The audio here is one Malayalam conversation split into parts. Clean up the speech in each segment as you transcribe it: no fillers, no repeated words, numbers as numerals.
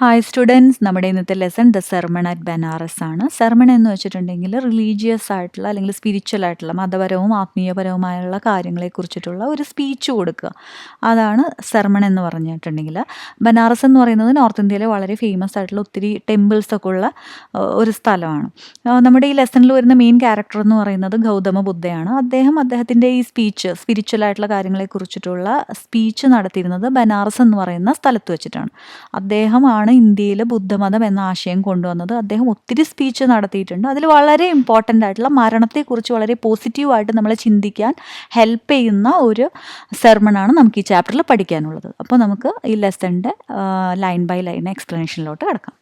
ഹായ് സ്റ്റുഡൻസ്, നമ്മുടെ ഇന്നത്തെ lesson the sermon at Banaras ആണ്. സെർമൺ എന്ന് വെച്ചിട്ടുണ്ടെങ്കിൽ റിലീജിയസ് ആയിട്ടുള്ള അല്ലെങ്കിൽ സ്പിരിച്വൽ ആയിട്ടുള്ള മതപരവും ആത്മീയപരവുമായുള്ള കാര്യങ്ങളെക്കുറിച്ചിട്ടുള്ള ഒരു സ്പീച്ച് കൊടുക്കുക. അതാണ് സെർമൺ എന്ന് പറഞ്ഞിട്ടുണ്ടെങ്കിൽ. ബനാറസ് എന്ന് പറയുന്നത് നോർത്ത് ഇന്ത്യയിലെ വളരെ ഫേമസ് ആയിട്ടുള്ള ഒത്തിരി ടെമ്പിൾസ് ഒക്കെ ഉള്ള ഒരു സ്ഥലമാണ്. നമ്മുടെ ഈ ലെസണിൽ വരുന്ന മെയിൻ ക്യാരക്ടർ എന്ന് പറയുന്നത് ഗൗതമ ബുദ്ധയാണ്. അദ്ദേഹത്തിൻ്റെ ഈ സ്പീച്ച് സ്പിരിച്വൽ ആയിട്ടുള്ള കാര്യങ്ങളെക്കുറിച്ചിട്ടുള്ള സ്പീച്ച് നടത്തിയിരുന്നത് ബനാറസ് എന്ന് പറയുന്ന സ്ഥലത്ത് വെച്ചിട്ടാണ്. അദ്ദേഹമാണ് ഇന്ത്യയിൽ ബുദ്ധമതം എന്ന ആശയം കൊണ്ടുവന്നത്. അദ്ദേഹം ഒത്തിരി സ്പീച്ച് നടത്തിയിട്ടുണ്ട്. അതിൽ വളരെ ഇമ്പോർട്ടൻ്റ് ആയിട്ടുള്ള മരണത്തെക്കുറിച്ച് വളരെ പോസിറ്റീവായിട്ട് നമ്മളെ ചിന്തിക്കാൻ ഹെൽപ്പ് ചെയ്യുന്ന ഒരു സെർമണാണ് നമുക്ക് ഈ ചാപ്റ്ററിൽ പഠിക്കാനുള്ളത്. അപ്പോൾ നമുക്ക് ഈ ലെസണിൻ്റെ ലൈൻ ബൈ ലൈൻ എക്സ്പ്ലനേഷനിലോട്ട് കിടക്കാം.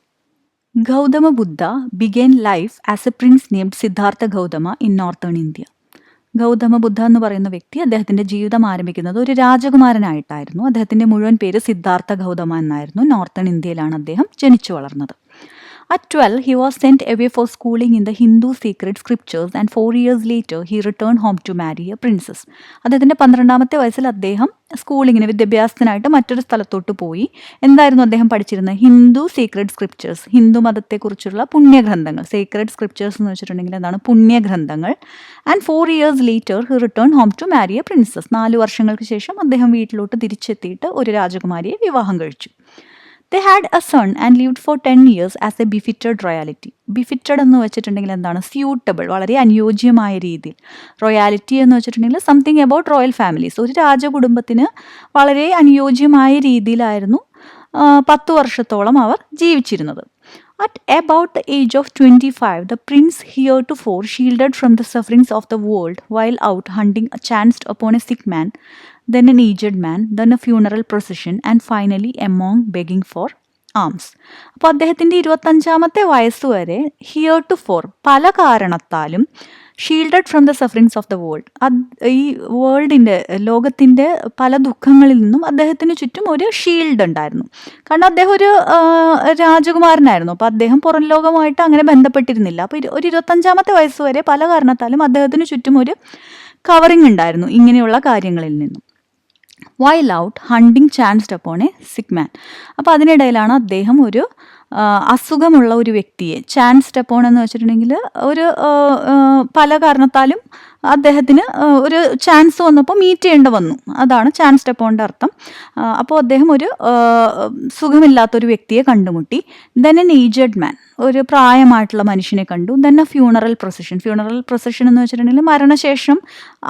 Gautama Buddha began life as a prince named Siddhartha Gautama in northern India. Gautama Buddha എന്ന് പറയുന്ന വ്യക്തി അദ്ദേഹത്തിൻ്റെ ജീവിതം ആരംഭിക്കുന്നത് ഒരു രാജകുമാരനായിട്ടായിരുന്നു. അദ്ദേഹത്തിൻ്റെ മുഴുവൻ പേര് സിദ്ധാർത്ഥ ഗൗതമ എന്നായിരുന്നു. നോർത്തേൺ ഇന്ത്യയിലാണ് അദ്ദേഹം ജനിച്ചു വളർന്നത്. At 12, he was sent away for schooling in the Hindu sacred scriptures and 4 years later, he returned home to marry a princess. അദ്ദേഹത്തിൻ്റെ 12ാമത്തെ വയസ്സിൽ അദ്ദേഹം സ്കൂളിങ്ങിന് വിദ്യാഭ്യാസത്തിനായിട്ട് മറ്റൊരു സ്ഥലത്തോട്ട് പോയി. എന്തായിരുന്നു അദ്ദേഹം പഠിച്ചിരുന്നത്? ഹിന്ദു സീക്രഡ് സ്ക്രിപ്റ്റേഴ്സ്, ഹിന്ദു മതത്തെക്കുറിച്ചുള്ള പുണ്യഗ്രന്ഥങ്ങൾ. സീക്രഡ് സ്ക്രിപ്റ്റേഴ്സ് എന്ന് വെച്ചിട്ടുണ്ടെങ്കിൽ എന്താണ്? പുണ്യഗ്രന്ഥങ്ങൾ. And 4 years later, he returned home to marry a princess. 4 വർഷങ്ങൾക്ക് ശേഷം അദ്ദേഹം വീട്ടിലോട്ട് തിരിച്ചെത്തിയിട്ട് ഒരു രാജകുമാരിയെ വിവാഹം കഴിച്ചു. They had a son and lived for 10 years as a befitted royalty. ബിഫിറ്റഡ് എന്ന് വെച്ചിട്ടുണ്ടെങ്കിൽ എന്താണ്? സ്യൂട്ടബിൾ, വളരെ അനുയോജ്യമായ രീതിയിൽ. റോയാലിറ്റി എന്ന് വെച്ചിട്ടുണ്ടെങ്കിൽ സംതിങ് അബൌട്ട് റോയൽ ഫാമിലീസ്. ഒരു രാജകുടുംബത്തിന് വളരെ അനുയോജ്യമായ രീതിയിലായിരുന്നു 10 വർഷത്തോളം അവർ ജീവിച്ചിരുന്നത്. At about the age of 25, the prince heretofore shielded from the sufferings of the world while out hunting chanced upon a sick man, then an aged man, then a funeral procession, and finally a monk begging for alms. അപ്പോൾ അദ്ദേഹത്തിൻ്റെ 25ാമത്തെ വയസ്സ് വരെ ഹിയർട്ടുഫോർ പല കാരണത്താലും shielded from the sufferings of the world, ഈ വേൾഡിൻ്റെ ലോകത്തിൻ്റെ പല ദുഃഖങ്ങളിൽ നിന്നും അദ്ദേഹത്തിന് ചുറ്റും ഒരു ഷീൽഡ് ഉണ്ടായിരുന്നു. കാരണം അദ്ദേഹം ഒരു രാജകുമാരനായിരുന്നു. അപ്പോൾ അദ്ദേഹം പുറം ലോകമായിട്ട് അങ്ങനെ ബന്ധപ്പെട്ടിരുന്നില്ല. അപ്പോൾ ഒരു 25ാമത്തെ വയസ്സ് വരെ പല കാരണത്താലും അദ്ദേഹത്തിന് ചുറ്റും ഒരു കവറിങ് ഉണ്ടായിരുന്നു ഇങ്ങനെയുള്ള കാര്യങ്ങളിൽ നിന്നും. While out hunting chanced upon a sick man. അപ്പോൾ അതിനിടയിലാണ് അദ്ദേഹം ഒരു അസുഖമുള്ള ഒരു വ്യക്തിയെ, ചാൻസ്ഡ് അപ്പോൺ എന്ന് വെച്ചിട്ടുണ്ടെങ്കിൽ ഒരു പല കാരണത്താലും അദ്ദേഹത്തിന് ഒരു ചാൻസ് വന്നപ്പോൾ മീറ്റ് ചെയ്യേണ്ട വന്നു. അതാണ് ചാൻസ്ഡ് അപ്പോണിൻ്റെ അർത്ഥം. അപ്പോൾ അദ്ദേഹം ഒരു സുഖമില്ലാത്തൊരു വ്യക്തിയെ കണ്ടുമുട്ടി. ദെൻ എൻ ഏജഡ് മാൻ, ഒരു പ്രായമായിട്ടുള്ള മനുഷ്യനെ കണ്ടു. Then A funeral procession. Funeral procession എന്ന് വെച്ചിട്ടുണ്ടെങ്കിൽ മരണശേഷം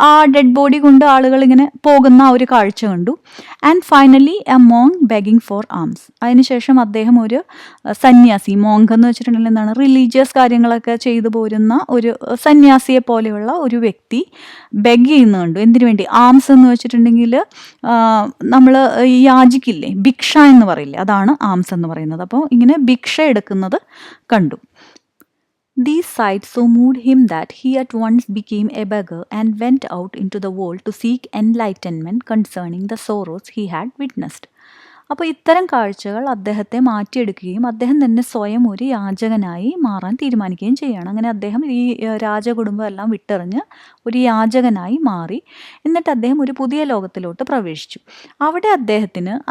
ആ ഡെഡ് ബോഡി കൊണ്ട് ആളുകൾ ഇങ്ങനെ പോകുന്ന ആ ഒരു കാഴ്ച കണ്ടു. And finally a monk begging for alms. അതിനുശേഷം അദ്ദേഹം ഒരു സന്യാസി, മോങ്ക് എന്ന് വെച്ചിട്ടുണ്ടെങ്കിൽ എന്താണ്? റിലീജിയസ് കാര്യങ്ങളൊക്കെ ചെയ്തു പോരുന്ന ഒരു സന്യാസിയെ പോലെയുള്ള ഒരു വ്യക്തി ബെഗ് ചെയ്യുന്നുണ്ട്. എന്തിനു വേണ്ടി? ആംസ് എന്ന് വെച്ചിട്ടുണ്ടെങ്കിൽ നമ്മൾ യാചിക്കില്ലേ, ഭിക്ഷ എന്ന് പറയില്ലേ, അതാണ് ആംസ് എന്ന് പറയുന്നത്. അപ്പോൾ ഇങ്ങനെ ഭിക്ഷ എടുക്കുന്നത് കണ്ടു. These sights so moved him that he at once became a beggar and went out into the world to seek enlightenment concerning the sorrows he had witnessed. അപ്പോൾ ഇത്തരം കാഴ്ചകൾ അദ്ദേഹത്തെ മാറ്റിയെടുക്കുകയും അദ്ദേഹം തന്നെ സ്വയം ഒരു യാചകനായി മാറാൻ തീരുമാനിക്കുകയും ചെയ്യുകയാണ്. അങ്ങനെ അദ്ദേഹം ഈ രാജകുടുംബം എല്ലാം വിട്ടെറിഞ്ഞ് ഒരു യാചകനായി മാറി. എന്നിട്ട് അദ്ദേഹം ഒരു പുതിയ ലോകത്തിലോട്ട് പ്രവേശിച്ചു. അവിടെ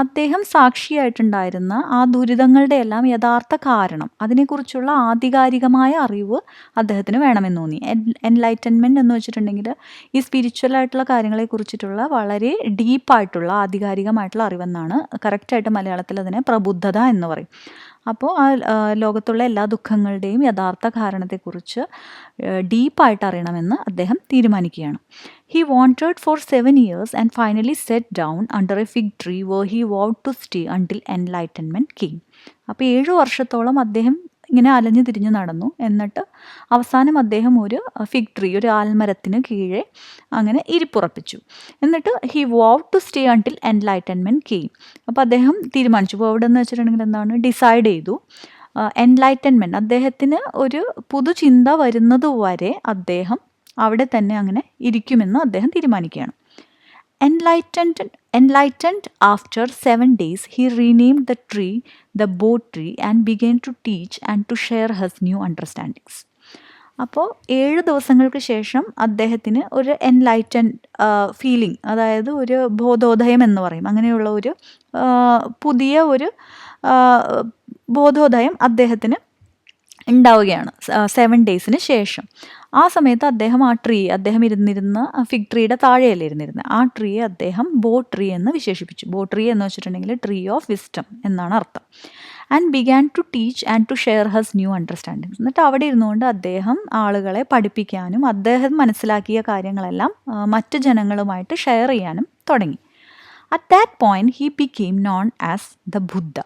അദ്ദേഹം സാക്ഷിയായിട്ടുണ്ടായിരുന്ന ആ ദുരിതങ്ങളുടെ എല്ലാം യഥാർത്ഥ കാരണം, അതിനെക്കുറിച്ചുള്ള ആധികാരികമായ അറിവ് അദ്ദേഹത്തിന് വേണമെന്ന് തോന്നി. എൻലൈറ്റൻമെൻറ്റ് എന്ന് വെച്ചിട്ടുണ്ടെങ്കിൽ ഈ സ്പിരിച്വൽ ആയിട്ടുള്ള കാര്യങ്ങളെക്കുറിച്ചിട്ടുള്ള വളരെ ഡീപ്പായിട്ടുള്ള ആധികാരികമായിട്ടുള്ള അറിവെന്നാണ്. കറക്റ്റായിട്ട് മലയാളത്തിൽ അതിനെ പ്രബുദ്ധത എന്ന് പറയും. അപ്പോൾ ആ ലോകത്തുള്ള എല്ലാ ദുഃഖങ്ങളുടെയും യഥാർത്ഥ കാരണത്തെക്കുറിച്ച് ഡീപ്പായിട്ട് അറിയണമെന്ന് അദ്ദേഹം തീരുമാനിക്കുകയാണ്. He wandered for 7 years and finally sat down under a fig tree where he vowed to stay until enlightenment came. അപ്പോൾ 7 വർഷത്തോളം അദ്ദേഹം ഇങ്ങനെ അലഞ്ഞു തിരിഞ്ഞു നടന്നു. എന്നിട്ട് അവസാനം അദ്ദേഹം ഒരു ഫിഗ് ട്രീ, ഒരു ആൽമരത്തിന് കീഴെ അങ്ങനെ ഇരിപ്പുറപ്പിച്ചു. എന്നിട്ട് he vowed to stay until enlightenment came. അപ്പോൾ അദ്ദേഹം തീരുമാനിച്ചു. അപ്പോൾ അവിടെ എന്ന് വെച്ചിട്ടുണ്ടെങ്കിൽ എന്താണ്? ഡിസൈഡ് ചെയ്തു. എൻലൈറ്റൻമെൻറ്റ്, അദ്ദേഹത്തിന് ഒരു പുതുചിന്ത വരുന്നത് വരെ അദ്ദേഹം അവിടെ തന്നെ അങ്ങനെ ഇരിക്കുമെന്ന് അദ്ദേഹം തീരുമാനിക്കുകയാണ്. Enlightened after 7 days, he renamed the tree the Bo tree and began to teach and to share his new understandings. അപ്പോൾ 7 ദിവസങ്ങൾക്ക് ശേഷം അദ്ദേഹത്തിന് ഒരു എൻലൈറ്റൻഡ് ഫീലിംഗ്, അതായത് ഒരു ബോധോദയം എന്ന് പറയും, അങ്ങനെയുള്ള ഒരു പുതിയ ഒരു ബോധോദയം അദ്ദേഹത്തിന് ഉണ്ടാവുകയാണ് 7 ഡേയ്സിന് ശേഷം. ആ സമയത്ത് അദ്ദേഹം ഇരുന്നിരുന്ന ഫിഗ് ട്രീയുടെ താഴെയല്ലേ ഇരുന്നിരുന്നത്, ആ ട്രീയെ അദ്ദേഹം ബോ ട്രീ എന്ന് വിശേഷിപ്പിച്ചു. ബോ ട്രീ എന്ന് വെച്ചിട്ടുണ്ടെങ്കിൽ ട്രീ ഓഫ് വിസ്ഡം എന്നാണ് അർത്ഥം. And began to teach and to share his new understandings. എന്നിട്ട് അവിടെ ഇരുന്നുകൊണ്ട് അദ്ദേഹം ആളുകളെ പഠിപ്പിക്കാനും അദ്ദേഹം മനസ്സിലാക്കിയ കാര്യങ്ങളെല്ലാം മറ്റ് ജനങ്ങളുമായിട്ട് ഷെയർ ചെയ്യാനും തുടങ്ങി. At that point he became known as the Buddha.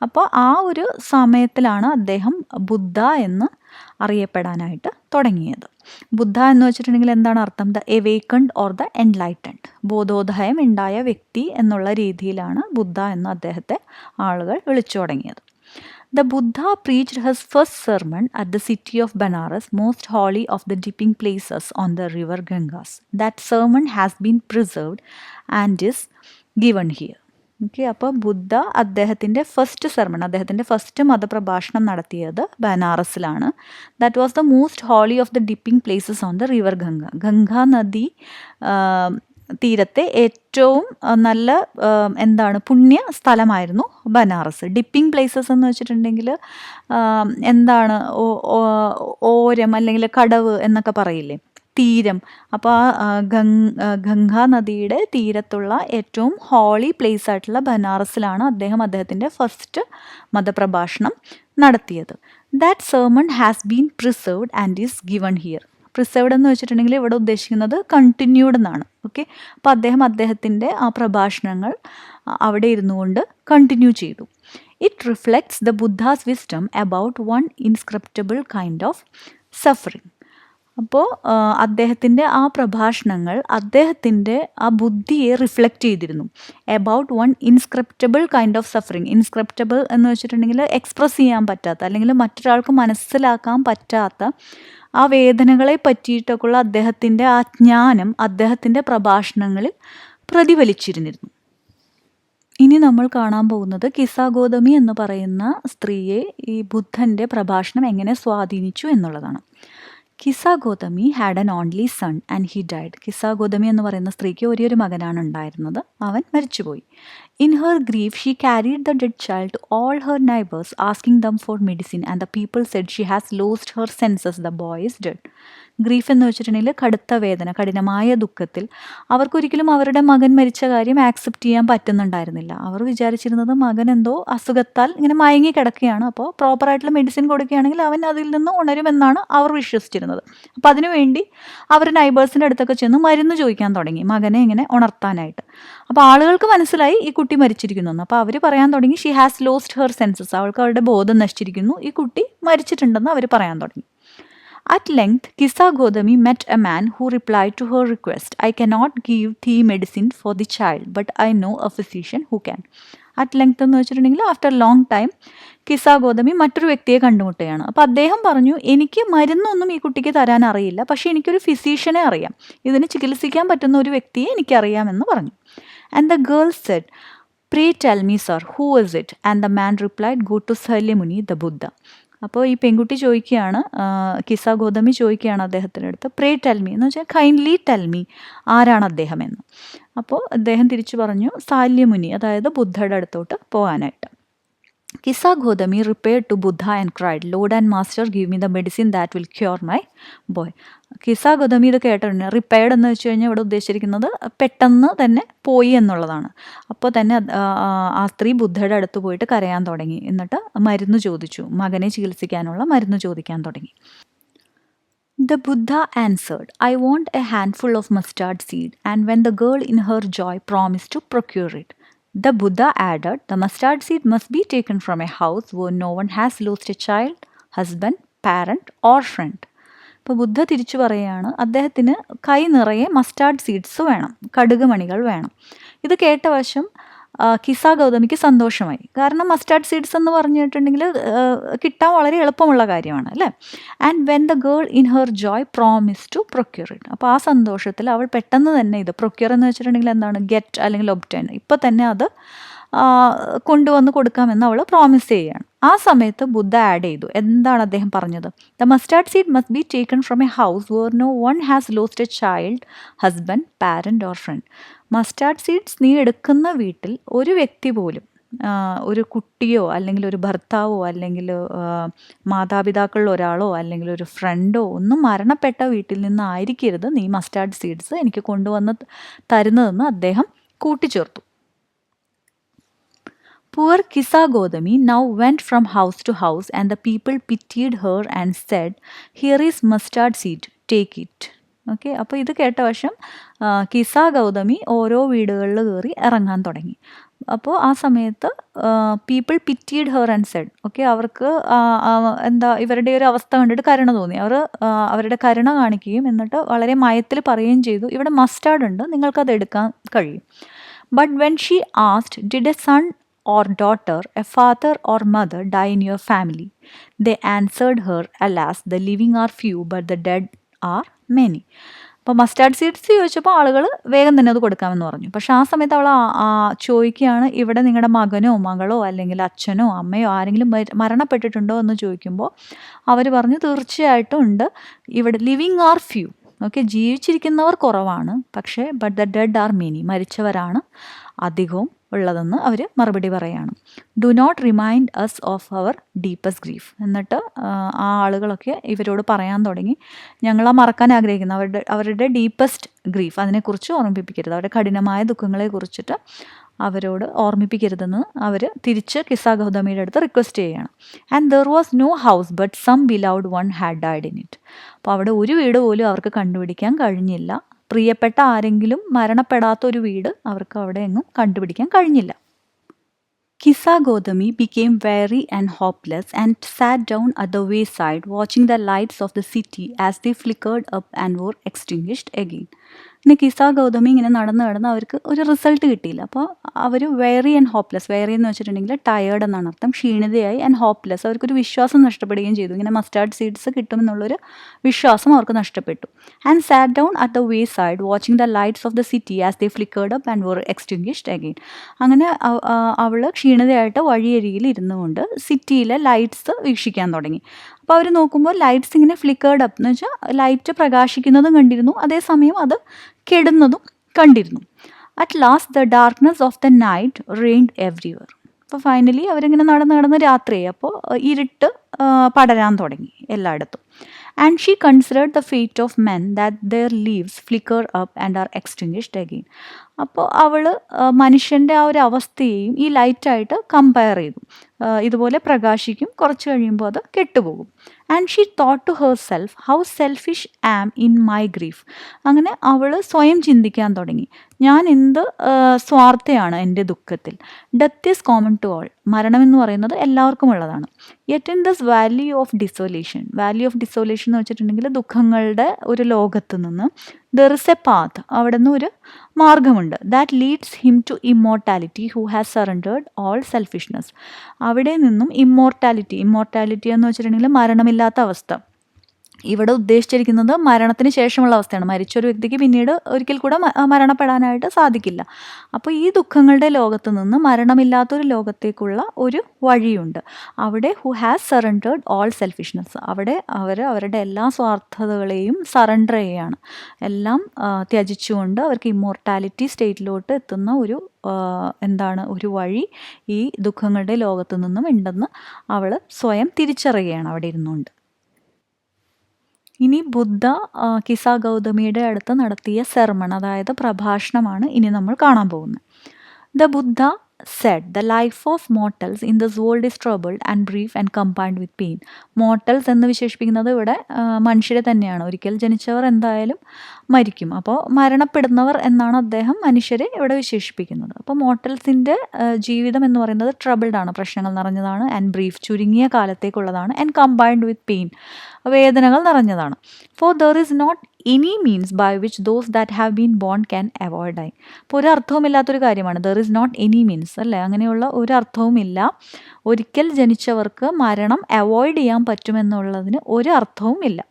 അപ്പോൾ ആ ഒരു സമയത്തിലാണ് അദ്ദേഹം ബുദ്ധ എന്ന് അറിയപ്പെടാനായിട്ട് തുടങ്ങിയത്. ബുദ്ധ എന്ന് വെച്ചിട്ടുണ്ടെങ്കിൽ എന്താണ് അർത്ഥം? ദ എവേക്കൺഡ് ഓർ ദ എൻലൈറ്റൻഡ്, ബോധോദയം ഉണ്ടായ വ്യക്തി എന്നുള്ള രീതിയിലാണ് ബുദ്ധ എന്ന് അദ്ദേഹത്തെ ആളുകൾ വിളിച്ചു തുടങ്ങിയത്. The Buddha preached his first sermon at the city of Benares, most holy of the dipping places on the river Gangas. That sermon has been preserved and is given here. Okay, അപ്പോൾ ബുദ്ധ അദ്ദേഹത്തിൻ്റെ ഫസ്റ്റ് മതപ്രഭാഷണം നടത്തിയത് ബനാറസിലാണ്. That was the most holy of the dipping places on the river Ganga. Ganga നദി തീരത്തെ ഏറ്റവും നല്ല പുണ്യ സ്ഥലമായിരുന്നു ബനാറസ്. ഡിപ്പിംഗ് പ്ലേസസ് എന്ന് വെച്ചിട്ടുണ്ടെങ്കിൽ ഓരം അല്ലെങ്കിൽ കടവ് എന്നൊക്കെ പറയില്ലേ, തീരം. അപ്പോൾ ആ ഗംഗാ നദിയുടെ തീരത്തുള്ള ഏറ്റവും ഹോളി പ്ലേസ് ആയിട്ടുള്ള ബനാറസിലാണ് അദ്ദേഹത്തിൻ്റെ ഫസ്റ്റ് മതപ്രഭാഷണം നടത്തിയത്. That sermon has been preserved and is given here. Preserved എന്ന് വെച്ചിട്ടുണ്ടെങ്കിൽ ഇവിടെ ഉദ്ദേശിക്കുന്നത് കണ്ടിന്യൂഡ് എന്നാണ്. ഓക്കെ, അപ്പോൾ അദ്ദേഹത്തിൻ്റെ ആ പ്രഭാഷണങ്ങൾ അവിടെ ഇരുന്നു കൊണ്ട് കണ്ടിന്യൂ ചെയ്തു. It reflects the Buddha's wisdom about one inscriptable kind of suffering. അപ്പോൾ അദ്ദേഹത്തിൻ്റെ ആ പ്രഭാഷണങ്ങൾ അദ്ദേഹത്തിൻ്റെ ആ ബുദ്ധിയെ റിഫ്ലക്റ്റ് ചെയ്തിരുന്നു. About one inscriptable kind of suffering. Inscriptable എന്ന് വെച്ചിട്ടുണ്ടെങ്കിൽ എക്സ്പ്രസ് ചെയ്യാൻ പറ്റാത്ത അല്ലെങ്കിൽ മറ്റൊരാൾക്ക് മനസ്സിലാക്കാൻ പറ്റാത്ത ആ വേദനകളെ പറ്റിയിട്ടൊക്കെയുള്ള അദ്ദേഹത്തിൻ്റെ ആ ജ്ഞാനം അദ്ദേഹത്തിൻ്റെ പ്രഭാഷണങ്ങളിൽ പ്രതിഫലിച്ചിരുന്നിരുന്നു. ഇനി നമ്മൾ കാണാൻ പോകുന്നത് കിസാഗോതമി എന്ന് പറയുന്ന സ്ത്രീയെ ഈ ബുദ്ധൻ്റെ പ്രഭാഷണം എങ്ങനെ സ്വാധീനിച്ചു എന്നുള്ളതാണ്. Kisagotami had an only son and he died. Kisagotami എന്ന് പറയുന്ന സ്ത്രീക്ക് ഒരേ മകനാണ് ഉണ്ടായിരുന്നത്, അവൻ മരിച്ചുപോയി. In her grief she carried the dead child to all her neighbours asking them for medicine and the people said she has lost her senses, the boy is dead. Grief എന്ന് വെച്ചിട്ടുണ്ടെങ്കിൽ കടുത്ത വേദന, കഠിനമായ ദുഃഖത്തിൽ അവർക്കൊരിക്കലും അവരുടെ മകൻ മരിച്ച കാര്യം ആക്സെപ്റ്റ് ചെയ്യാൻ പറ്റുന്നുണ്ടായിരുന്നില്ല. അവർ വിചാരിച്ചിരുന്നത് മകൻ എന്തോ അസുഖത്താൽ ഇങ്ങനെ മയങ്ങി കിടക്കുകയാണ്, അപ്പോൾ പ്രോപ്പറായിട്ടുള്ള മെഡിസിൻ കൊടുക്കുകയാണെങ്കിൽ അവൻ അതിൽ നിന്ന് ഉണരുമെന്നാണ് അവർ വിശ്വസിച്ചിരുന്നത്. അപ്പോൾ അതിനുവേണ്ടി അവർ നൈബേഴ്സിൻ്റെ അടുത്തൊക്കെ ചെന്ന് മരുന്ന് ചോദിക്കാൻ തുടങ്ങി മകനെ ഇങ്ങനെ ഉണർത്താനായിട്ട്. അപ്പോൾ ആളുകൾക്ക് മനസ്സിലായി ഈ കുട്ടി മരിച്ചിരിക്കുന്നു. അപ്പോൾ അവർ പറയാൻ തുടങ്ങി she has lost her census, അവൾക്ക് അവരുടെ ബോധം നശിച്ചിരിക്കുന്നു, ഈ കുട്ടി മരിച്ചിട്ടുണ്ടെന്ന് അവർ പറയാൻ തുടങ്ങി. At length, Kisagodami met a man who replied to her request, I cannot give thee medicine for the child, but I know a physician who can. At length എന്ന് വെച്ചിട്ടുണ്ടെങ്കിൽ ആഫ്റ്റർ ലോങ് ടൈം കിസാഗോതമി മറ്റൊരു വ്യക്തിയെ കണ്ടുമുട്ടുകയാണ്. അപ്പോൾ അദ്ദേഹം പറഞ്ഞു, എനിക്ക് മരുന്നൊന്നും ഈ കുട്ടിക്ക് തരാൻ അറിയില്ല, പക്ഷേ എനിക്കൊരു ഫിസീഷ്യനെ അറിയാം, ഇതിന് ചികിത്സിക്കാൻ പറ്റുന്ന ഒരു വ്യക്തിയെ എനിക്കറിയാമെന്ന് പറഞ്ഞു. And the girl said, Pray tell me, sir, who is it? And the man replied, Go to Salyamuni, the Buddha. അപ്പോൾ ഈ പെൺകുട്ടി ചോദിക്കുകയാണ്, കിസാഗോതമി ചോദിക്കുകയാണ് അദ്ദേഹത്തിൻ്റെ അടുത്ത്, പ്രേ ടെൽമി എന്ന് വെച്ചാൽ കൈൻഡ്ലി ടെൽമി, ആരാണ് അദ്ദേഹം എന്ന്. അപ്പോൾ അദ്ദേഹം തിരിച്ചു പറഞ്ഞു സാല്യമുനി, അതായത് ബുദ്ധയുടെ അടുത്തോട്ട് പോകാനായിട്ട്. Kisagotami repaired to Buddha and cried, lord and master give me the medicine that will cure my boy. Kisagotami ഇത് കേട്ടിട്ടുണ്ട്. റിപ്പയർഡ് എന്ന് വെച്ച് കഴിഞ്ഞാൽ ഇവിടെ ഉദ്ദേശിച്ചിരിക്കുന്നത് പെട്ടെന്ന് തന്നെ പോയി എന്നുള്ളതാണ്. അപ്പോൾ തന്നെ ആ സ്ത്രീ ബുദ്ധയുടെ അടുത്ത് പോയിട്ട് കരയാൻ തുടങ്ങി. എന്നിട്ട് മരുന്ന് ചോദിച്ചു, മകനെ ചികിത്സിക്കാനുള്ള മരുന്ന് ചോദിക്കാൻ തുടങ്ങി. The Buddha answered, I want a handful of mustard seed. And when the girl in her joy promised to procure it, the Buddha added, the mustard seed must be taken from a house where no one has lost a child, husband, parent or friend. ഇപ്പോൾ ബുദ്ധ തിരിച്ചു പറയുകയാണ്, അദ്ദേഹത്തിന് കൈ നിറയെ മസ്റ്റാർഡ് സീഡ്സ് വേണം, കടുക് മണികൾ വേണം. ഇത് കേട്ട വശം കിസാഗോതമിക്ക് സന്തോഷമായി. കാരണം മസ്റ്റാർഡ് സീഡ്സ് എന്ന് പറഞ്ഞിട്ടുണ്ടെങ്കിൽ കിട്ടാൻ വളരെ എളുപ്പമുള്ള കാര്യമാണ് അല്ലേ. And when the girl in her joy promise to procure it. അപ്പോൾ ആ സന്തോഷത്തിൽ അവൾ പെട്ടെന്ന് തന്നെ ഇത് പ്രൊക്യൂർ എന്ന് വെച്ചിട്ടുണ്ടെങ്കിൽ എന്താണ്, ഗെറ്റ് അല്ലെങ്കിൽ ഒബ്റ്റൈൻ, ഇപ്പോൾ തന്നെ അത് കൊണ്ടുവന്ന് കൊടുക്കാമെന്ന് അവൾ പ്രോമിസ് ചെയ്യുകയാണ്. ആ സമയത്ത് ബുദ്ധ ആഡ് ചെയ്തു, എന്താണ് അദ്ദേഹം പറഞ്ഞത്, the mustard seed must be taken from a house where no one has lost a child, husband, parent or friend. Mustard seeds നീ എടുക്കുന്ന വീട്ടിൽ ഒരു വ്യക്തി പോലും, ഒരു കുട്ടിയോ അല്ലെങ്കിൽ ഒരു ഭർത്താവോ അല്ലെങ്കിൽ മാതാപിതാക്കളിൽ ഒരാളോ അല്ലെങ്കിൽ ഒരു ഫ്രണ്ടോ ഒന്നും മരണപ്പെട്ട വീട്ടിൽ നിന്നായിരിക്കരുത് നീ മസ്റ്റാർഡ് സീഡ്സ് എനിക്ക് കൊണ്ടുവന്ന് തരുന്നതെന്ന് അദ്ദേഹം കൂട്ടിച്ചേർത്തു. Poor Kisa Godami now went from house to house, and the people pitied her and said, "Here is mustard seed, take it." Okay, അപ്പോൾ ഇത് കേട്ട വശം കിസ ഗൗതമി ഓരോ വീടുകളിൽ കയറി ഇറങ്ങാൻ തുടങ്ങി. അപ്പോൾ ആ സമയത്ത് people pitied her and said, okay, അവർക്ക് ഇവരുടെ ഒരു അവസ്ഥ കണ്ടിട്ട് കരുണ തോന്നി. അവരുടെ കരുണ കാണിക്കുകയും എന്നിട്ട് വളരെ മയത്തിൽ പറയുകയും ചെയ്തു, ഇവിടെ മസ്റ്റാർഡ് ഉണ്ട്, നിങ്ങൾക്കത് എടുക്കാൻ കഴിയും. But when she asked, did a son or daughter, a father or mother die in your family? They answered her, alas, the living are few, but the dead are many. അപ്പോൾ മസ്റ്റാർഡ് സീഡ്സ് ചോദിച്ചപ്പോൾ ആളുകൾ വേഗം തന്നെ അത് കൊടുക്കാമെന്ന് പറഞ്ഞു. പക്ഷേ ആ സമയത്ത് അവൾ ചോദിക്കുകയാണ്, ഇവിടെ നിങ്ങളുടെ മകനോ മകളോ അല്ലെങ്കിൽ അച്ഛനോ അമ്മയോ ആരെങ്കിലും മരണപ്പെട്ടിട്ടുണ്ടോ എന്ന് ചോദിക്കുമ്പോൾ അവർ പറഞ്ഞു, തീർച്ചയായിട്ടും ഉണ്ട്, ഇവിടെ ലിവിങ് ആർ ഫ്യൂ, ഓക്കെ, ജീവിച്ചിരിക്കുന്നവർ കുറവാണ്, പക്ഷേ but the dead are many, മരിച്ചവരാണ് അധികവും ഉള്ളതെന്ന് അവർ മറുപടി പറയുകയാണ്. Do not remind us of our deepest grief. എന്നിട്ട് ആ ആളുകളൊക്കെ ഇവരോട് പറയാൻ തുടങ്ങി, ഞങ്ങളാ മറക്കാൻ ആഗ്രഹിക്കുന്ന അവരുടെ ഡീപ്പസ്റ്റ് ഗ്രീഫ്, അതിനെക്കുറിച്ച് ഓർമ്മിപ്പിക്കരുത്, അവരുടെ കഠിനമായ ദുഃഖങ്ങളെ കുറിച്ചിട്ട് അവരോട് ഓർമ്മിപ്പിക്കരുതെന്ന് അവർ തിരിച്ച് കിസ ഗൗതമിയുടെ അടുത്ത് റിക്വസ്റ്റ് ചെയ്യുകയാണ്. And there was no house but some beloved one had died in it. അപ്പോൾ അവിടെ ഒരു വീട് പോലും അവർക്ക് കണ്ടുപിടിക്കാൻ കഴിഞ്ഞില്ല. പ്രിയപ്പെട്ട ആരെങ്കിലും മരണപ്പെടാത്തൊരു വീട് അവർക്ക് അവിടെ എങ്ങും കണ്ടുപിടിക്കാൻ കഴിഞ്ഞില്ല. Kisa Godami became weary and hopeless and sat down at the wayside, watching the lights of the city as they flickered up and were extinguished again. പിന്നെ കിസ ഗൗതമി ഇങ്ങനെ നടന്ന് അവർക്ക് ഒരു റിസൾട്ട് കിട്ടിയില്ല. അപ്പോൾ അവർ വെയറി ആൻഡ് ഹോപ്പ്ലെസ്, വെയറി എന്ന് വെച്ചിട്ടുണ്ടെങ്കിൽ ടയേർഡ് എന്നാണ് അർത്ഥം, ക്ഷീണിതയായി, ആൻഡ് ഹോപ്പ്ലെസ്, അവർക്കൊരു വിശ്വാസം നഷ്ടപ്പെടുകയും ചെയ്തു. ഇങ്ങനെ മസ്റ്റാർഡ് സീഡ്സ് കിട്ടുമെന്നുള്ളൊരു വിശ്വാസം അവർക്ക് നഷ്ടപ്പെട്ടു. And sat down at the wayside watching the lights of the city as they flickered up and were extinguished again. അങ്ങനെ അവൾ ക്ഷീണിതയായിട്ട് വഴിയരികിൽ ഇരുന്നു കൊണ്ട് സിറ്റിയിലെ ലൈറ്റ്സ് വീക്ഷിക്കാൻ തുടങ്ങി. അപ്പോൾ അവർ നോക്കുമ്പോൾ ലൈറ്റ്സ് ഇങ്ങനെ ഫ്ലിക്കേർഡ് അപ്പ് എന്ന് വെച്ചാൽ ലൈറ്റ് പ്രകാശിക്കുന്നതും കണ്ടിരുന്നു, അതേസമയം അത് കെടുന്നതും കണ്ടിരുന്നു. At last the darkness of the night reigned everywhere. അപ്പോൾ ഫൈനലി അവരിങ്ങനെ നടന്ന് രാത്രിയായി, അപ്പോൾ ഇരുട്ട് പടരാൻ തുടങ്ങി എല്ലായിടത്തും. And she considered the fate of men that their lives flicker up and are extinguished again. അപ്പോൾ അവൾ മനുഷ്യൻ്റെ ആ ഒരു അവസ്ഥയെയും ഈ ലൈറ്റായിട്ട് കമ്പയർ ചെയ്തു. ഇതുപോലെ പ്രകാശിക്കും, കുറച്ച് കഴിയുമ്പോൾ അത് കെട്ടുപോകും. And she thought to herself, how selfish am in my grief. അങ്ങനെ അവൾ സ്വയം ചിന്തിക്കാൻ തുടങ്ങി, ഞാൻ എന്ത് സ്വാർത്ഥയാണ് എൻ്റെ ദുഃഖത്തിൽ. Death is common to all. മരണമെന്ന് പറയുന്നത് എല്ലാവർക്കും ഉള്ളതാണ്. Yet in this valley of desolation, valley of desolation എന്ന് വെച്ചിട്ടുണ്ടെങ്കിൽ ദുഃഖങ്ങളുടെ ഒരു ലോകത്ത് നിന്ന് ദർ ഇസ് എ പാത്ത്, അവിടെ നിന്ന് ഒരു മാർഗമുണ്ട്. That leads him to immortality who has surrendered all selfishness. അവിടെ നിന്നും ഇമ്മോർട്ടാലിറ്റി എന്ന് വെച്ചിട്ടുണ്ടെങ്കിൽ മരണമില്ലാത്ത അവസ്ഥ. ഇവിടെ ഉദ്ദേശിച്ചിരിക്കുന്നത് മരണത്തിന് ശേഷമുള്ള അവസ്ഥയാണ്. മരിച്ചൊരു വ്യക്തിക്ക് പിന്നീട് ഒരിക്കൽ കൂടെ മരണപ്പെടാനായിട്ട് സാധിക്കില്ല. അപ്പോൾ ഈ ദുഃഖങ്ങളുടെ ലോകത്ത് നിന്ന് മരണമില്ലാത്തൊരു ലോകത്തേക്കുള്ള ഒരു വഴിയുണ്ട്. അവിടെ who has surrendered all selfishness, അവിടെ അവരുടെ എല്ലാ സ്വാർത്ഥതകളെയും സറണ്ടർ ചെയ്യുകയാണ്. എല്ലാം ത്യജിച്ചുകൊണ്ട് അവർക്ക് ഇമ്മോർട്ടാലിറ്റി സ്റ്റേറ്റിലോട്ട് എത്തുന്ന ഒരു വഴി ഈ ദുഃഖങ്ങളുടെ ലോകത്തു നിന്നും ഉണ്ടെന്ന് അവൾ സ്വയം തിരിച്ചറിയുകയാണ് അവിടെ ഇരുന്നുകൊണ്ട്. ഇനി ബുദ്ധ കിസ ഗൗതമിയുടെ അടുത്ത് നടത്തിയ സെർമൺ, അതായത് പ്രഭാഷണമാണ് ഇനി നമ്മൾ കാണാൻ പോകുന്നത്. The Buddha said, the life of mortals in this world is troubled and brief and combined with pain. Mortals എന്ന് വിശേഷിപ്പിക്കുന്നത് ഇവിടെ മനുഷ്യരെ തന്നെയാണ്. ഒരിക്കൽ ജനിച്ചവർ എന്തായാലും മരിക്കും. അപ്പോൾ മരണപ്പെടുന്നവർ എന്നാണ് അദ്ദേഹം മനുഷ്യരെ ഇവിടെ വിശേഷിപ്പിക്കുന്നത്. അപ്പോൾ മോർട്ടൽസിൻ്റെ ജീവിതം എന്ന് പറയുന്നത് ട്രബിൾഡ് ആണ്, പ്രശ്നങ്ങൾ നിറഞ്ഞതാണ്. ആൻഡ് ബ്രീഫ്, ചുരുങ്ങിയ കാലത്തേക്കുള്ളതാണ്. ആൻഡ് കമ്പൈൻഡ് വിത്ത് പെയിൻ, വേദനകൾ നിറഞ്ഞതാണ്. For there is not any means by which those that have been born can avoid die. അപ്പോൾ ഒരു അർത്ഥവുമില്ലാത്തൊരു കാര്യമാണ്. There is not any means, അല്ലേ, അങ്ങനെയുള്ള ഒരു അർത്ഥവുമില്ല. ഒരിക്കൽ ജനിച്ചവർക്ക് മരണം അവോയ്ഡ് ചെയ്യാൻ പറ്റുമെന്നുള്ളതിന് ഒരു അർത്ഥവുമില്ല.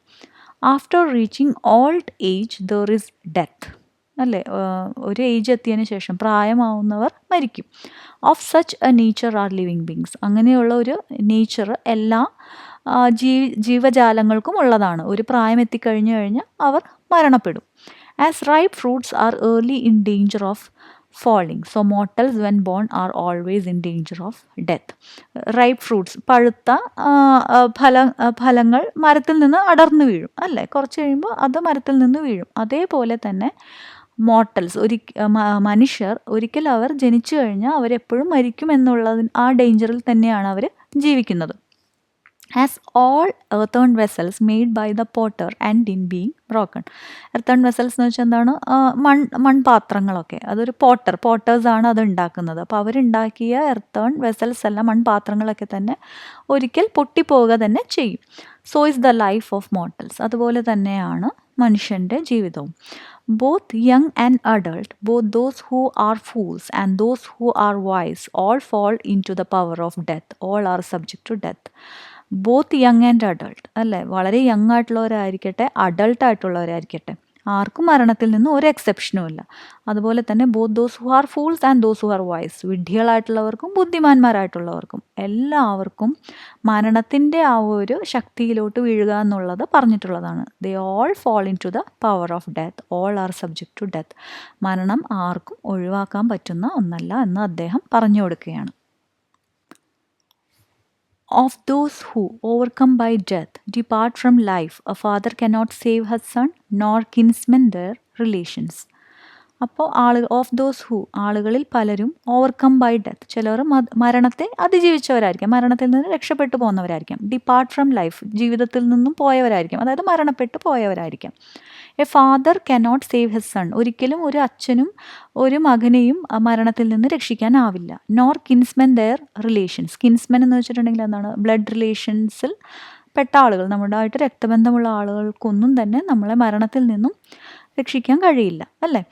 After reaching old age there is death, അല്ലേ, ഒരു ഏജ് എത്തിയതിന് ശേഷം പ്രായമാവുന്നവർ മരിക്കും. Of such a nature are living beings, അങ്ങനെയുള്ള ഒരു നേച്ചർ എല്ലാ ജീവജാലങ്ങൾക്കും ഉള്ളതാണ്. ഒരു പ്രായം എത്തിക്കഴിഞ്ഞു കഴിഞ്ഞാൽ അവർ മരണപ്പെടും. As ripe fruits are early in danger of falling. So mortals when born are always in danger of death. Ripe fruits, പഴുത്ത ഫലങ്ങൾ മരത്തിൽ നിന്ന് അടർന്നു വീഴും അല്ലേ, കുറച്ച് കഴിയുമ്പോൾ അത് മരത്തിൽ നിന്ന് വീഴും. അതേപോലെ തന്നെ മോർട്ടൽസ്, മനുഷ്യർ ഒരിക്കൽ അവർ ജനിച്ചു കഴിഞ്ഞാൽ അവരെപ്പോഴും മരിക്കും എന്നുള്ളതിന് ആ ഡേഞ്ചറിൽ തന്നെയാണ് അവർ ജീവിക്കുന്നത്. As all earthen vessels made by the potter end in being broken. earthen vessels എന്ന് വെച്ചാൽ എന്താണ്? മൺപാത്രങ്ങളൊക്കെ. അതൊരു പോട്ടേഴ്സാണ് അത് ഉണ്ടാക്കുന്നത്. അപ്പോൾ അവരുണ്ടാക്കിയ earthen vessels എല്ലാം മൺപാത്രങ്ങളൊക്കെ തന്നെ ഒരിക്കൽ പൊട്ടിപ്പോവുക തന്നെ ചെയ്യും. So is the life of mortals. അതുപോലെ തന്നെയാണ് മനുഷ്യൻ്റെ ജീവിതവും. Both young and adult, both those who are fools and those who are wise, all fall into the power of death. All are subject to death. Both young and adult അല്ലേ, വളരെ യങ് ആയിട്ടുള്ളവരായിരിക്കട്ടെ അഡൾട്ട് ആയിട്ടുള്ളവരായിരിക്കട്ടെ, ആർക്കും മരണത്തിൽ നിന്ന് ഒരു എക്സെപ്ഷനും ഇല്ല. അതുപോലെ തന്നെ both those who are fools and those who are wise, വിഡ്ഢികളായിട്ടുള്ളവർക്കും ബുദ്ധിമാന്മാരായിട്ടുള്ളവർക്കും എല്ലാവർക്കും മരണത്തിൻ്റെ ആ ഒരു ശക്തിയിലോട്ട് വീഴുക എന്നുള്ളത് പറഞ്ഞിട്ടുള്ളതാണ്. They all fall into the power of death, all are subject to death. മരണം ആർക്കും ഒഴിവാക്കാൻ പറ്റുന്ന ഒന്നല്ല എന്ന് അദ്ദേഹം പറഞ്ഞു കൊടുക്കുകയാണ്. Of those who, overcome by death, depart from life, a father cannot save his son, nor kinsmen their relations. അപ്പോൾ ഓഫ് ദോസ് ഹൂ, ആളുകളിൽ പലരും ഓവർകം ബൈ ഡെത്ത്, ചിലർ മരണത്തെ അതിജീവിച്ചവരായിരിക്കാം, മരണത്തിൽ നിന്ന് രക്ഷപ്പെട്ടു പോകുന്നവരായിരിക്കാം. ഡിപ്പാർട്ട് ഫ്രം ലൈഫ്, ജീവിതത്തിൽ നിന്നും പോയവരായിരിക്കാം, അതായത് മരണപ്പെട്ടു പോയവരായിരിക്കാം. A father cannot save his son, ഒരിക്കലും ഒരു അച്ഛനും ഒരു മകനെയും മരണത്തിൽ നിന്ന് രക്ഷിക്കാനാവില്ല. Nor kinsmen their relations, kinsmen എന്ന് വെച്ചിട്ടുണ്ടെങ്കിൽ എന്താണ്? ബ്ലഡ് റിലേഷൻസിൽ പെട്ട ആളുകൾ, നമ്മുടെ ആയിട്ട് രക്തബന്ധമുള്ള ആളുകൾക്കൊന്നും തന്നെ നമ്മളെ മരണത്തിൽ നിന്നും രക്ഷിക്കാൻ കഴിയില്ല അല്ലേ.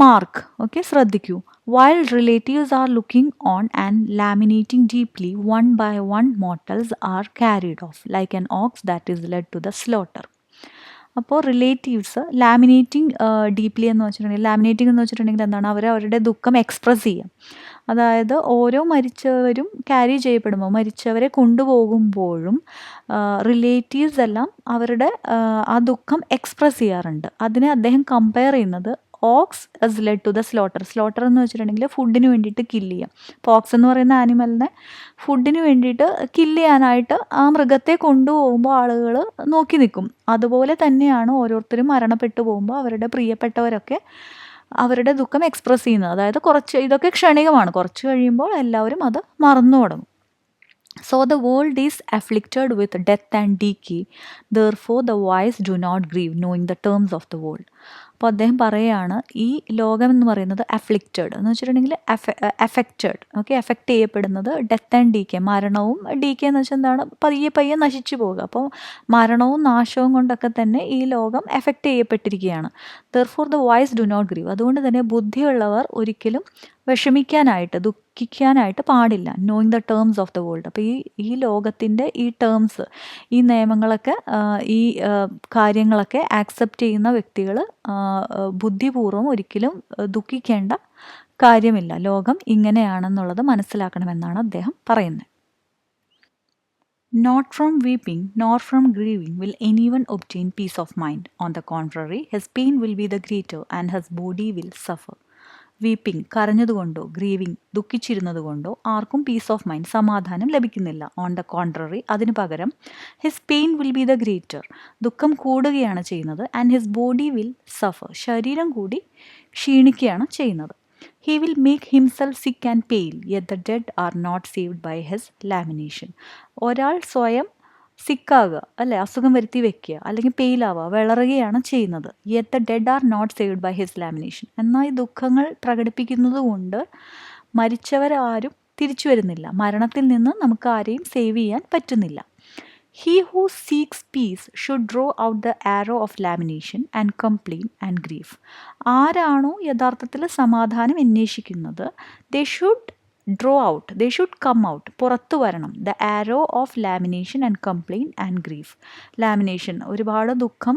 മാർക്ക്, ഓക്കെ, ശ്രദ്ധിക്കൂ. While relatives are looking on and laminating deeply, one by one mortals are carried off, like an ox that is led to the slaughter. അപ്പോൾ റിലേറ്റീവ്സ് ലാമിനേറ്റിംഗ് ഡീപ്ലി എന്ന് വെച്ചിട്ടുണ്ടെങ്കിൽ, ലാമിനേറ്റിംഗ് എന്ന് വെച്ചിട്ടുണ്ടെങ്കിൽ എന്താണ്? അവരുടെ ദുഃഖം എക്സ്പ്രസ് ചെയ്യാം. അതായത് ഓരോ മരിച്ചവരും ക്യാരി ചെയ്യപ്പെടുമ്പോൾ, മരിച്ചവരെ കൊണ്ടുപോകുമ്പോഴും റിലേറ്റീവ്സ് എല്ലാം അവരുടെ ആ ദുഃഖം എക്സ്പ്രസ് ചെയ്യാറുണ്ട്. അതിനെ അദ്ദേഹം കമ്പയർ ചെയ്യുന്നത് ox is led to the slaughter. Slaughter എന്ന് വെച്ചിട്ടുണ്ടെങ്കിൽ ഫുഡിന് വേണ്ടിയിട്ട് കില്ല് ചെയ്യാം. അപ്പോൾ ഓക്സ് എന്ന് പറയുന്ന ആനിമലിനെ ഫുഡിന് വേണ്ടിയിട്ട് കില്ല് ചെയ്യാനായിട്ട് ആ മൃഗത്തെ കൊണ്ടുപോകുമ്പോൾ ആളുകൾ നോക്കി നിൽക്കും. അതുപോലെ തന്നെയാണ് ഓരോരുത്തരും മരണപ്പെട്ടു പോകുമ്പോൾ അവരുടെ പ്രിയപ്പെട്ടവരൊക്കെ അവരുടെ ദുഃഖം എക്സ്പ്രസ് ചെയ്യുന്നത്. അതായത് ഇതൊക്കെ ക്ഷണികമാണ്, കുറച്ച് കഴിയുമ്പോൾ എല്ലാവരും അത് മറന്നു തുടങ്ങും. So the world is afflicted with death and decay, therefore the wise do not grieve, knowing the terms of the world. അപ്പോൾ അദ്ദേഹം പറയുകയാണ്, ഈ ലോകം എന്ന് പറയുന്നത് അഫ്ലിക്റ്റഡ് എന്ന് വെച്ചിട്ടുണ്ടെങ്കിൽ അഫക്റ്റഡ്, ഓക്കെ, എഫക്റ്റ് ചെയ്യപ്പെടുന്നത് ഡെത്ത് ആൻഡ് ഡീക്കെ, മരണവും ഡീക്കെ എന്ന് വെച്ചാൽ എന്താണ്? പയ്യെ നശിച്ചു പോവുക. അപ്പോൾ മരണവും നാശവും കൊണ്ടൊക്കെ തന്നെ ഈ ലോകം എഫക്റ്റ് ചെയ്യപ്പെട്ടിരിക്കുകയാണ്. Therefore the wise do not grieve, അതുകൊണ്ട് തന്നെ ബുദ്ധിയുള്ളവർ ഒരിക്കലും വിഷമിക്കാനായിട്ട് ദുഃഖിക്കാനായിട്ട് പാടില്ല. Knowing the terms of the world. അപ്പോൾ ഈ ലോകത്തിൻ്റെ ഈ ടേംസ്, ഈ നിയമങ്ങളൊക്കെ, ഈ കാര്യങ്ങളൊക്കെ ആക്സെപ്റ്റ് ചെയ്യുന്ന വ്യക്തികൾ ബുദ്ധിപൂർവ്വം ഒരിക്കലും ദുഃഖിക്കേണ്ട കാര്യമില്ല. ലോകം ഇങ്ങനെയാണെന്നുള്ളത് മനസ്സിലാക്കണമെന്നാണ് അദ്ദേഹം പറയുന്നത്. Not from weeping nor from grieving will anyone obtain peace of mind. On the contrary, his pain will be the greater and his body will suffer. Weeping, കരഞ്ഞതുകൊണ്ടോ ഗ്രീവിങ്, ദുഃഖിച്ചിരുന്നതുകൊണ്ടോ ആർക്കും പീസ് ഓഫ് മൈൻഡ്, സമാധാനം ലഭിക്കുന്നില്ല. ഓൺ ദ കോൺട്രറി, അതിന് പകരം his pain will be the greater, ദുഃഖം കൂടുകയാണ് ചെയ്യുന്നത്. And his body will suffer, ശരീരം കൂടി ക്ഷീണിക്കുകയാണ് ചെയ്യുന്നത്. He will make himself sick and pale, yet the dead are not saved by his lamentation. ഒരാൾ സ്വയം സിക്കാകുക അല്ലെ, അസുഖം വരുത്തി വെക്കുക, അല്ലെങ്കിൽ പെയിലാവുക, വിളറുകയാണ് ചെയ്യുന്നത്. Yet the dead are not saved by his lamentation. എന്നാൽ ഈ ദുഃഖങ്ങൾ പ്രകടിപ്പിക്കുന്നത് കൊണ്ട് മരിച്ചവരാരും തിരിച്ചു വരുന്നില്ല, മരണത്തിൽ നിന്ന് നമുക്ക് ആരെയും സേവ് ചെയ്യാൻ പറ്റുന്നില്ല. He who seeks peace should draw out the arrow of lamentation and complaint and grief. ആരാണോ യഥാർത്ഥത്തിൽ സമാധാനം അന്വേഷിക്കുന്നത്, they should draw out, they should come out, പുറത്തു വരണം, the arrow of lamination and complaint and grief. Lamination, ഒരുപാട് ദുഃഖം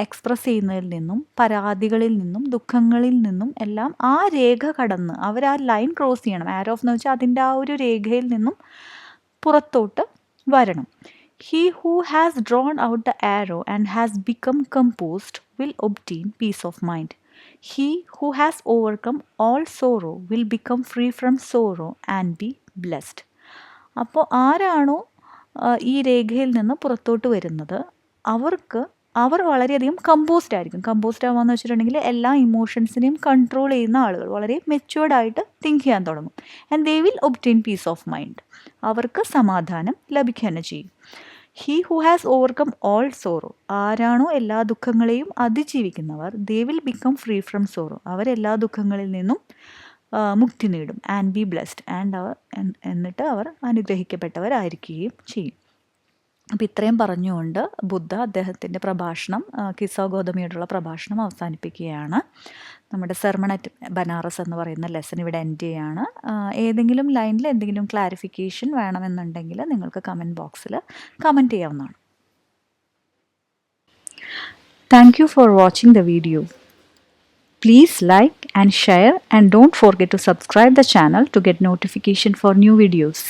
എക്സ്പ്രസ് ചെയ്യുന്നതിൽ നിന്നും, പരാതികളിൽ നിന്നും, ദുഃഖങ്ങളിൽ നിന്നും എല്ലാം ആ രേഖ കടന്ന് അവർ ആ ലൈൻ ക്രോസ് ചെയ്യണം. ആരോ എന്ന് വെച്ചാൽ അതിൻ്റെ ആ ഒരു രേഖയിൽ നിന്നും പുറത്തോട്ട് വരണം. He who has drawn out the arrow and has become composed will obtain peace of mind. He who has overcome all sorrow will become free from sorrow and be blessed. അപ്പോൾ ആരാണോ ഈ രേഖയിൽ നിന്ന് പുറത്തോട്ട് വരുന്നത് അവർ വളരെയധികം കമ്പോസ്ഡ് ആയിരിക്കും. കമ്പോസ്ഡ് ആവാന്ന് വെച്ചിട്ടുണ്ടെങ്കിൽ എല്ലാ ഇമോഷൻസിനെയും കൺട്രോൾ ചെയ്യുന്ന ആളുകൾ, വളരെ മെച്യൂർഡ് ആയിട്ട് തിങ്ക് ചെയ്യാൻ തുടങ്ങും. And they will obtain peace of mind. അവർക്ക് സമാധാനം ലഭിക്കുക തന്നെ ചെയ്യും. He who has overcome all sorrow, ആരാണോ എല്ലാ ദുഃഖങ്ങളെയും അതിജീവിക്കുന്നവർ, they will become free from sorrow, അവരെല്ലാ ദുഃഖങ്ങളിൽ നിന്നും മുക്തി നേടും. ആൻഡ് ബി ബ്ലെസ്ഡ്, എന്നിട്ട് അവർ അനുഗ്രഹിക്കപ്പെട്ടവരായിരിക്കുകയും ചെയ്യും. അപ്പോൾ ഇത്രയും പറഞ്ഞുകൊണ്ട് ബുദ്ധ അദ്ദേഹത്തിൻ്റെ പ്രഭാഷണം, കിസ്സ ഗൗതമിയോടുള്ള പ്രഭാഷണം അവസാനിപ്പിക്കുകയാണ്. നമ്മുടെ സെർമൺ അറ്റ് ബനാറസ് എന്ന് പറയുന്ന ലെസൺ ഇവിടെ എൻഡ് ചെയ്യാണ്. ഏതെങ്കിലും ലൈനിൽ എന്തെങ്കിലും ക്ലാരിഫിക്കേഷൻ വേണമെന്നുണ്ടെങ്കിൽ നിങ്ങൾക്ക് കമൻറ്റ് ബോക്സിൽ കമൻറ്റ് ചെയ്യാവുന്നതാണ്. Thank you for watching the video. Please like and share, and don't forget to subscribe the channel to get notification for new videos.